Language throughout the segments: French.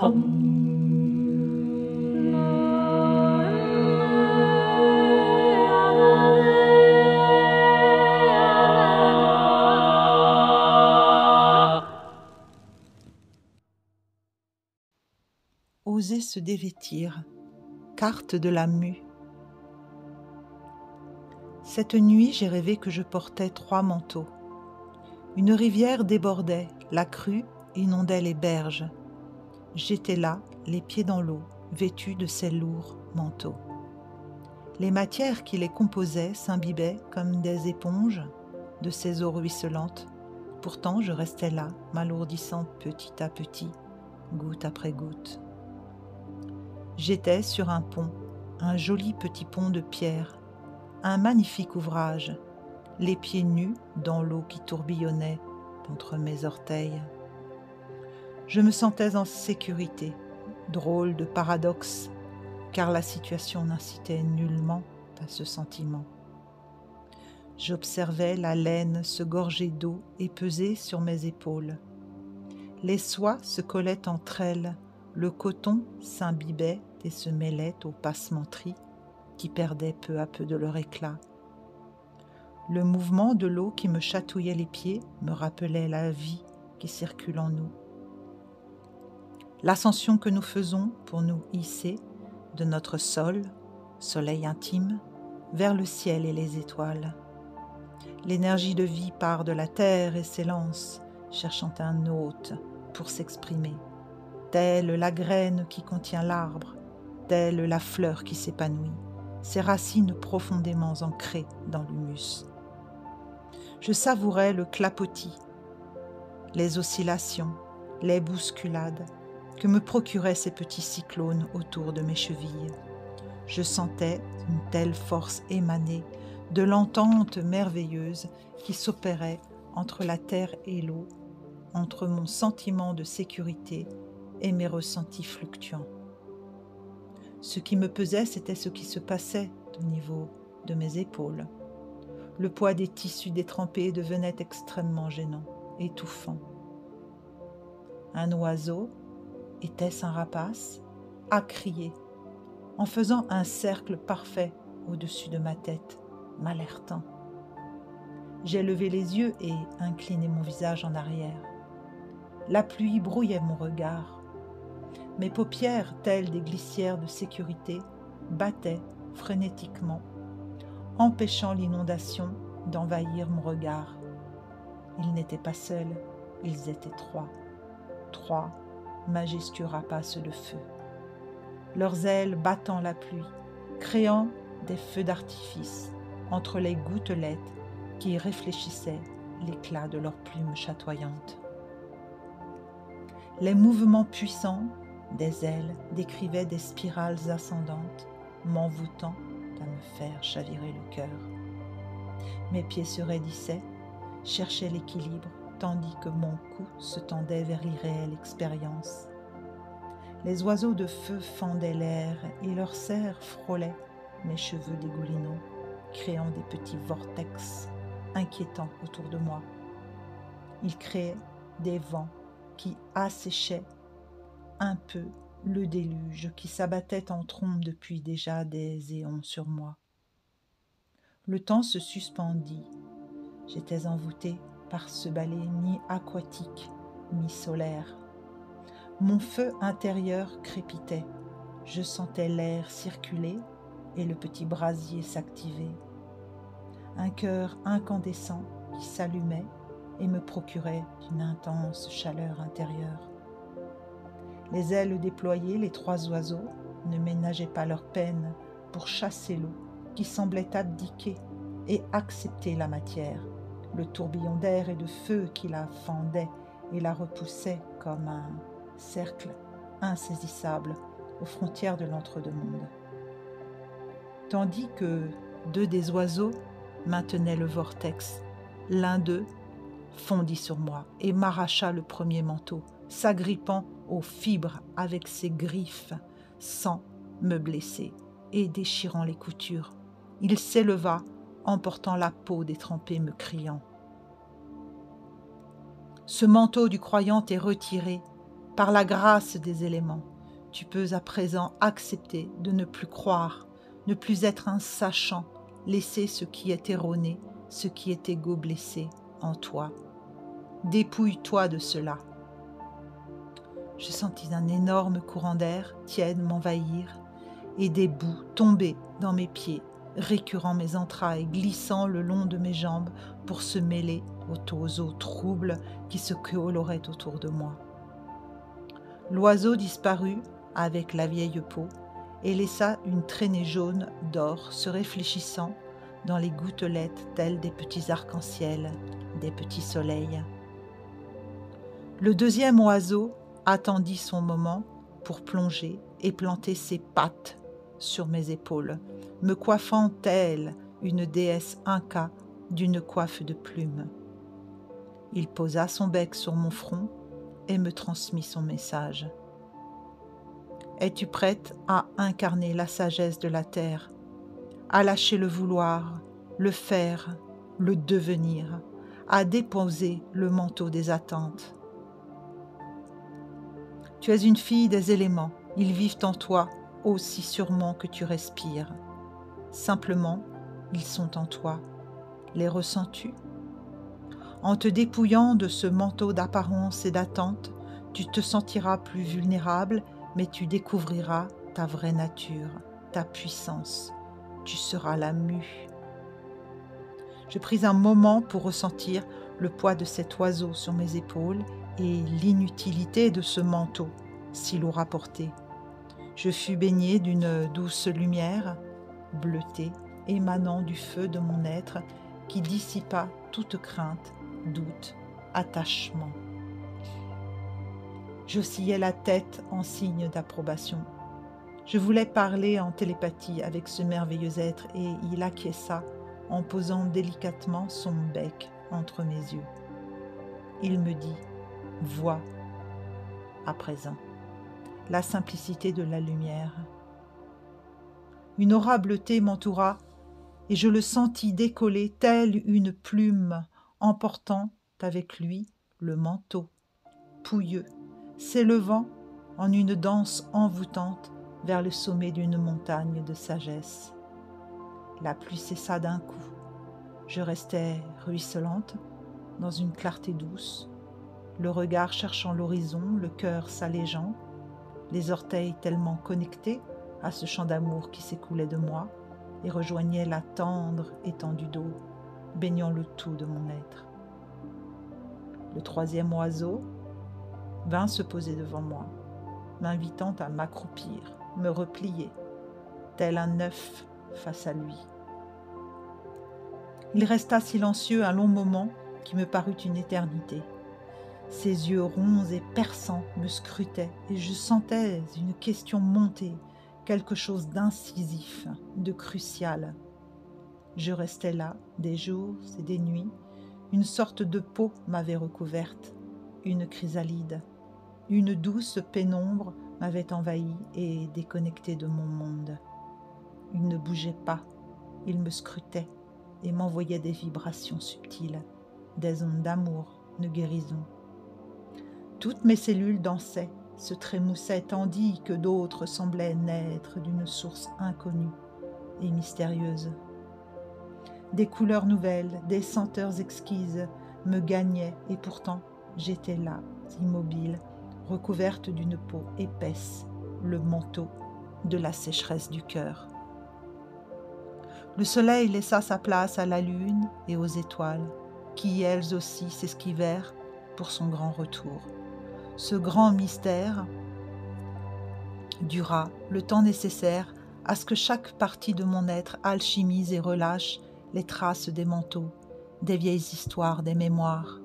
Oser se dévêtir, carte de la mue. Cette nuit, j'ai rêvé que je portais 3 manteaux. Une rivière débordait, la crue inondait les berges. J'étais là, les pieds dans l'eau, vêtue de ces lourds manteaux. Les matières qui les composaient s'imbibaient comme des éponges de ces eaux ruisselantes. Pourtant, je restais là, m'alourdissant petit à petit, goutte après goutte. J'étais sur un pont, un joli petit pont de pierre, un magnifique ouvrage, les pieds nus dans l'eau qui tourbillonnait contre mes orteils. Je me sentais en sécurité, drôle de paradoxe, car la situation n'incitait nullement à ce sentiment. J'observais la laine se gorger d'eau et peser sur mes épaules. Les soies se collaient entre elles, le coton s'imbibait et se mêlait aux passementeries qui perdaient peu à peu de leur éclat. Le mouvement de l'eau qui me chatouillait les pieds me rappelait la vie qui circule en nous. L'ascension que nous faisons pour nous hisser de notre sol, soleil intime, vers le ciel et les étoiles. L'énergie de vie part de la terre et s'élance, cherchant un hôte pour s'exprimer, telle la graine qui contient l'arbre, telle la fleur qui s'épanouit, ses racines profondément ancrées dans l'humus. Je savourais le clapotis, les oscillations, les bousculades que me procuraient ces petits cyclones autour de mes chevilles. Je sentais une telle force émaner de l'entente merveilleuse qui s'opérait entre la terre et l'eau, entre mon sentiment de sécurité et mes ressentis fluctuants. Ce qui me pesait, c'était ce qui se passait au niveau de mes épaules. Le poids des tissus détrempés devenait extrêmement gênant, étouffant. Un oiseau, était-ce un rapace, a crié, en faisant un cercle parfait au-dessus de ma tête, m'alertant. J'ai levé les yeux et incliné mon visage en arrière. La pluie brouillait mon regard. Mes paupières, telles des glissières de sécurité, battaient frénétiquement, empêchant l'inondation d'envahir mon regard. Ils n'étaient pas seuls, ils étaient 3. 3 majestueux rapaces de feu. Leurs ailes battant la pluie, créant des feux d'artifice entre les gouttelettes qui réfléchissaient l'éclat de leurs plumes chatoyantes. Les mouvements puissants des ailes décrivaient des spirales ascendantes, m'envoûtant à me faire chavirer le cœur. Mes pieds se raidissaient, cherchaient l'équilibre, tandis que mon cou se tendait vers l'irréelle expérience. Les oiseaux de feu fendaient l'air et leurs serres frôlaient mes cheveux dégoulinants, créant des petits vortex inquiétants autour de moi. Ils créaient des vents qui asséchaient un peu le déluge qui s'abattait en trombe depuis déjà des éons sur moi. Le temps se suspendit. J'étais envoûtée par ce balai mi-aquatique, mi-solaire. Mon feu intérieur crépitait. Je sentais l'air circuler et le petit brasier s'activer. Un cœur incandescent qui s'allumait et me procurait une intense chaleur intérieure. Les ailes déployées, les 3 oiseaux ne ménageaient pas leur peine pour chasser l'eau qui semblait abdiquer et accepter la matière, le tourbillon d'air et de feu qui la fendait et la repoussait comme un cercle insaisissable aux frontières de l'entre-deux-mondes. Tandis que 2 des oiseaux maintenaient le vortex, l'un d'eux fondit sur moi et m'arracha le premier manteau, s'agrippant aux fibres avec ses griffes sans me blesser et déchirant les coutures. Il s'éleva, emportant la peau détrempée, me criant « Ce manteau du croyant est retiré, par la grâce des éléments, tu peux à présent accepter de ne plus croire, ne plus être un sachant, laisser ce qui est erroné, ce qui est égo blessé en toi. Dépouille-toi de cela. Je sentis un énorme courant d'air tiède m'envahir et des boues tomber dans mes pieds, récurant mes entrailles, glissant le long de mes jambes pour se mêler aux eaux troubles qui se coloraient autour de moi. L'oiseau disparut avec la vieille peau et laissa une traînée jaune d'or se réfléchissant dans les gouttelettes telles des petits arcs-en-ciel, des petits soleils. Le deuxième oiseau attendit son moment pour plonger et planter ses pattes sur mes épaules, me coiffant telle une déesse inca d'une coiffe de plumes. Il posa son bec sur mon front et me transmit son message. Es-tu prête à incarner la sagesse de la terre, à lâcher le vouloir, le faire, le devenir, à déposer le manteau des attentes? Tu es une fille des éléments, ils vivent en toi aussi sûrement que tu respires. Simplement, ils sont en toi. Les ressens-tu? En te dépouillant de ce manteau d'apparence et d'attente, tu te sentiras plus vulnérable, mais tu découvriras ta vraie nature, ta puissance. Tu seras la mue. Je pris un moment pour ressentir le poids de cet oiseau sur mes épaules et l'inutilité de ce manteau, si lourd à porter. Je fus baignée d'une douce lumière, bleutée, émanant du feu de mon être, qui dissipa toute crainte, doute, attachement. J'oscillais la tête en signe d'approbation. Je voulais parler en télépathie avec ce merveilleux être et il acquiesça en posant délicatement son bec entre mes yeux. Il me dit « Vois à présent la simplicité de la lumière. » Une aura bleutée m'entoura et je le sentis décoller telle une plume, emportant avec lui le manteau, pouilleux, s'élevant en une danse envoûtante vers le sommet d'une montagne de sagesse. La pluie cessa d'un coup. Je restais ruisselante dans une clarté douce, le regard cherchant l'horizon, le cœur s'allégeant, les orteils tellement connectés à ce chant d'amour qui s'écoulait de moi et rejoignait la tendre étendue d'eau, baignant le tout de mon être. Le troisième oiseau vint se poser devant moi, m'invitant à m'accroupir, me replier, tel un œuf face à lui. Il resta silencieux un long moment qui me parut une éternité. Ses yeux ronds et perçants me scrutaient et je sentais une question monter, quelque chose d'incisif, de crucial. Je restais là des jours et des nuits, une sorte de peau m'avait recouverte, une chrysalide, une douce pénombre m'avait envahi et déconnecté de mon monde. Il ne bougeait pas, il me scrutait et m'envoyait des vibrations subtiles, des ondes d'amour, de guérison. Toutes mes cellules dansaient, se trémoussaient tandis que d'autres semblaient naître d'une source inconnue et mystérieuse. Des couleurs nouvelles, des senteurs exquises me gagnaient et pourtant j'étais là, immobile, recouverte d'une peau épaisse, le manteau de la sécheresse du cœur. Le soleil laissa sa place à la lune et aux étoiles, qui elles aussi s'esquivèrent pour son grand retour. Ce grand mystère dura le temps nécessaire à ce que chaque partie de mon être alchimise et relâche les traces des manteaux, des vieilles histoires, des mémoires.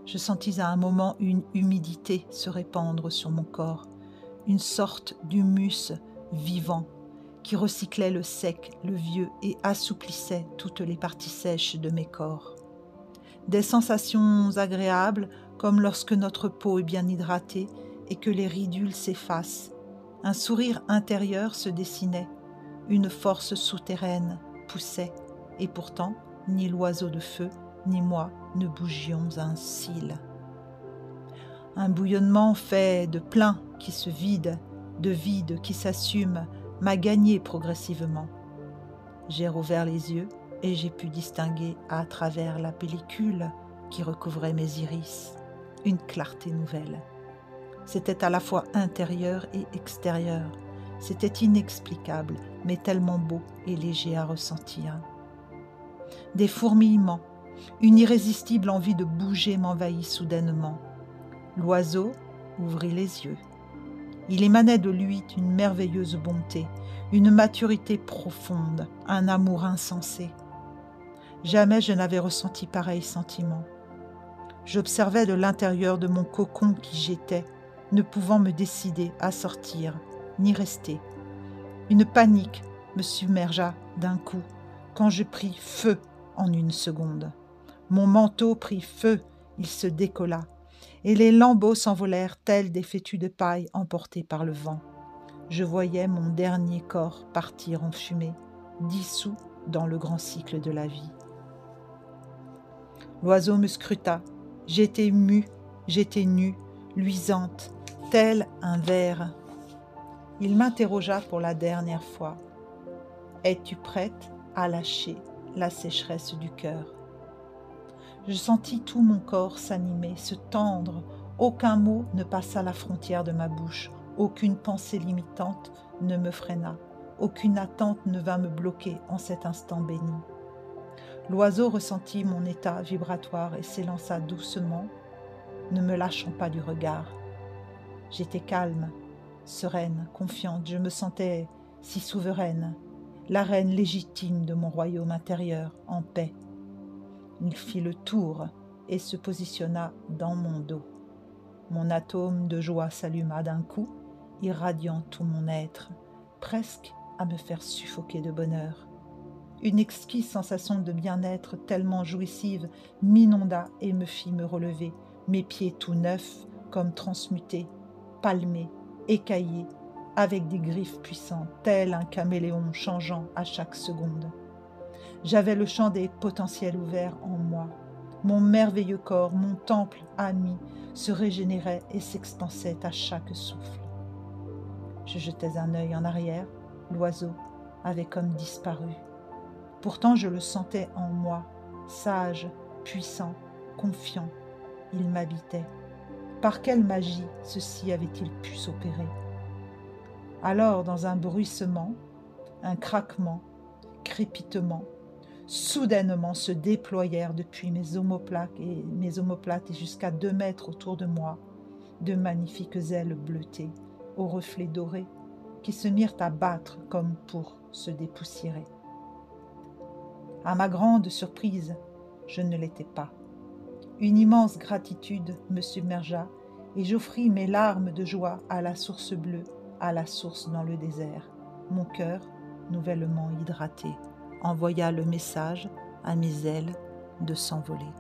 Je sentis à un moment une humidité se répandre sur mon corps, une sorte d'humus vivant qui recyclait le sec, le vieux et assouplissait toutes les parties sèches de mes corps. Des sensations agréables comme lorsque notre peau est bien hydratée et que les ridules s'effacent. Un sourire intérieur se dessinait, une force souterraine poussait, et pourtant ni l'oiseau de feu ni moi ne bougions un cil. Un bouillonnement fait de plein qui se vide, de vide qui s'assume, m'a gagné progressivement. J'ai rouvert les yeux et j'ai pu distinguer à travers la pellicule qui recouvrait mes iris une clarté nouvelle. C'était à la fois intérieur et extérieur. C'était inexplicable, mais tellement beau et léger à ressentir. Des fourmillements, une irrésistible envie de bouger m'envahit soudainement. L'oiseau ouvrit les yeux. Il émanait de lui une merveilleuse bonté, une maturité profonde, un amour insensé. Jamais je n'avais ressenti pareil sentiment. J'observais de l'intérieur de mon cocon qui j'étais, ne pouvant me décider à sortir, ni rester. Une panique me submergea d'un coup, quand je pris feu en une seconde. Mon manteau prit feu, il se décolla, et les lambeaux s'envolèrent tels des fétus de paille emportés par le vent. Je voyais mon dernier corps partir en fumée, dissous dans le grand cycle de la vie. L'oiseau me scruta. J'étais mue, j'étais nue, luisante, tel un ver. Il m'interrogea pour la dernière fois. « Es-tu prête à lâcher la sécheresse du cœur ?» Je sentis tout mon corps s'animer, se tendre. Aucun mot ne passa la frontière de ma bouche. Aucune pensée limitante ne me freina. Aucune attente ne vint me bloquer en cet instant béni. L'oiseau ressentit mon état vibratoire et s'élança doucement, ne me lâchant pas du regard. J'étais calme, sereine, confiante. Je me sentais si souveraine, la reine légitime de mon royaume intérieur, en paix. Il fit le tour et se positionna dans mon dos. Mon atome de joie s'alluma d'un coup, irradiant tout mon être, presque à me faire suffoquer de bonheur. Une exquise sensation de bien-être tellement jouissive m'inonda et me fit me relever, mes pieds tout neufs, comme transmutés, palmés, écaillés, avec des griffes puissantes, tel un caméléon changeant à chaque seconde. J'avais le champ des potentiels ouverts en moi. Mon merveilleux corps, mon temple ami, se régénérait et s'expansait à chaque souffle. Je jetais un œil en arrière, l'oiseau avait comme disparu. Pourtant je le sentais en moi, sage, puissant, confiant. Il m'habitait. Par quelle magie ceci avait-il pu s'opérer? Alors, dans un bruissement, un craquement, crépitement, soudainement se déployèrent depuis mes omoplates et jusqu'à 2 mètres autour de moi, de magnifiques ailes bleutées, aux reflets dorés, qui se mirent à battre comme pour se dépoussiérer. À ma grande surprise, je ne l'étais pas. Une immense gratitude me submergea et j'offris mes larmes de joie à la source bleue, à la source dans le désert. Mon cœur, nouvellement hydraté, envoya le message à mes ailes de s'envoler.